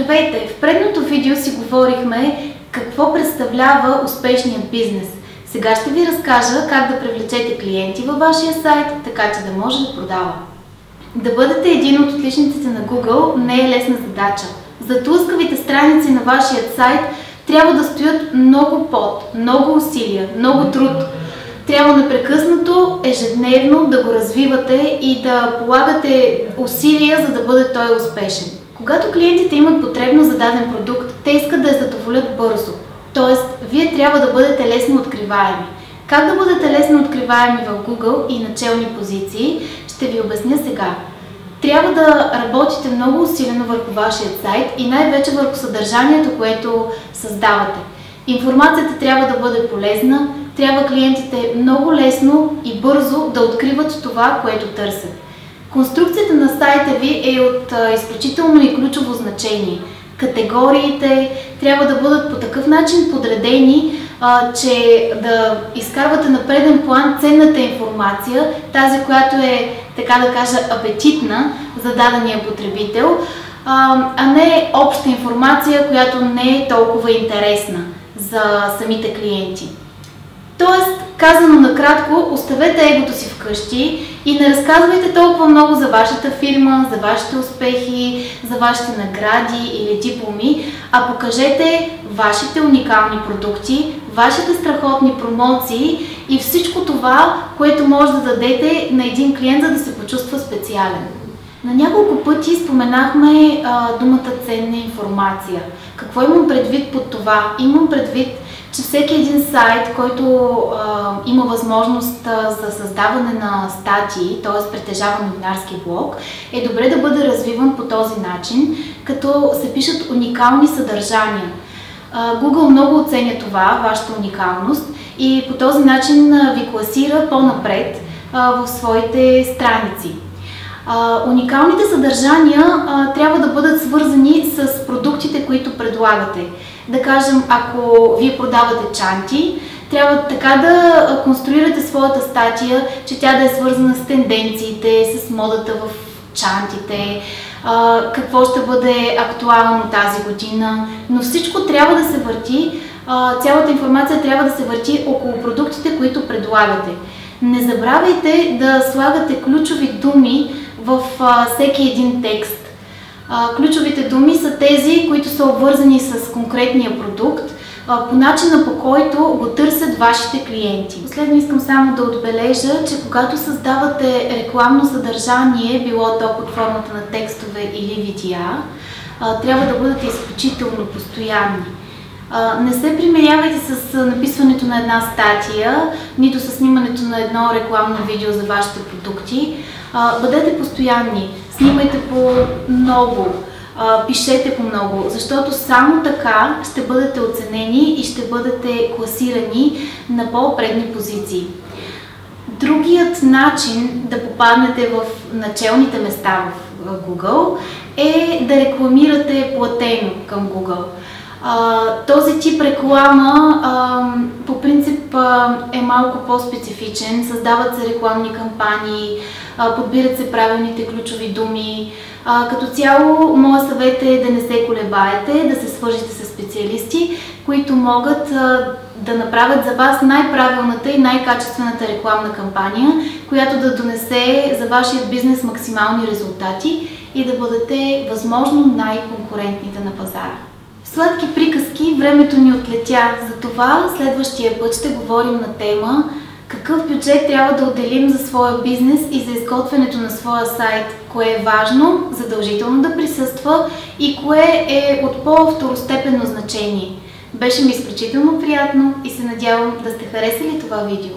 Здравейте! В предното видео си говорихме какво представлява успешният бизнес. Сега ще ви разкажа как да привлечете клиенти във вашия сайт, така че да може да продава. Да бъдете един от отличниците на Google не е лесна задача. Зад лъскавите страници на вашия сайт трябва да стоят много пот, много усилия, много труд. Трябва непрекъснато, ежедневно да го развивате и да полагате усилия, за да бъде той успешен. Когато клиентите имат потребност за даден продукт, те искат да я задоволят бързо. Тоест, вие трябва да бъдете лесно откриваеми. Как да бъдете лесно откриваеми в Google и начални позиции, ще ви обясня сега. Трябва да работите много усилено върху вашия сайт и най-вече върху съдържанието, което създавате. Информацията трябва да бъде полезна, трябва клиентите много лесно и бързо да откриват това, което търсят. Конструкцията на сайта ви е от изключително и ключово значение. Категориите трябва да бъдат по такъв начин подредени, че да изкарвате на преден план ценната информация, тази, която е, така да кажа, апетитна за дадения потребител, а не обща информация, която не е толкова интересна за самите клиенти. Тоест, казано накратко, оставете егото си вкъщи и не разказвайте толкова много за вашата фирма, за вашите успехи, за вашите награди или дипломи, а покажете вашите уникални продукти, вашите страхотни промоции и всичко това, което може да дадете на един клиент, за да се почувства специален. На няколко пъти споменахме думата ценна информация. Какво имам предвид под това? Имам предвид, че всеки един сайт, който има възможност за създаване на статии, т.е. притежава новинарски блог, е добре да бъде развиван по този начин, като се пишат уникални съдържания. Google много оценя това, вашата уникалност, и по този начин ви класира по-напред в своите страници. Уникалните съдържания трябва да бъдат свързани с продуктите, които предлагате. Да кажем, ако вие продавате чанти, трябва така да конструирате своята статия, че тя да е свързана с тенденциите, с модата в чантите, какво ще бъде актуално тази година, но всичко трябва да се върти, цялата информация трябва да се върти около продуктите, които предлагате. Не забравяйте да слагате ключови думи в всеки един текст. Ключовите думи са тези, които са обвързани с конкретния продукт, по начина, по който го търсят вашите клиенти. Последно искам само да отбележа, че когато създавате рекламно съдържание, било то под формата на текстове или видеа, трябва да бъдете изключително постоянни. Не се примирявайте с написването на една статия, нито с снимането на едно рекламно видео за вашите продукти. Бъдете постоянни, снимайте по много, пишете по много, защото само така ще бъдете оценени и ще бъдете класирани на по-предни позиции. Другият начин да попаднете в началните места в Google е да рекламирате платено към Google. Този тип реклама по принцип е малко по-специфичен, създават се рекламни кампании, подбират се правилните ключови думи. Като цяло, моят съвет е да не се колебаете, да се свържете с специалисти, които могат да направят за вас най-правилната и най-качествената рекламна кампания, която да донесе за вашия бизнес максимални резултати и да бъдете възможно най-конкурентните на пазара. Сладки приказки, времето ни отлетя, затова следващия път ще говорим на тема какъв бюджет трябва да отделим за своя бизнес и за изготвянето на своя сайт, кое е важно, задължително да присъства и кое е от по-второстепенно значение. Беше ми изключително приятно и се надявам да сте харесали това видео.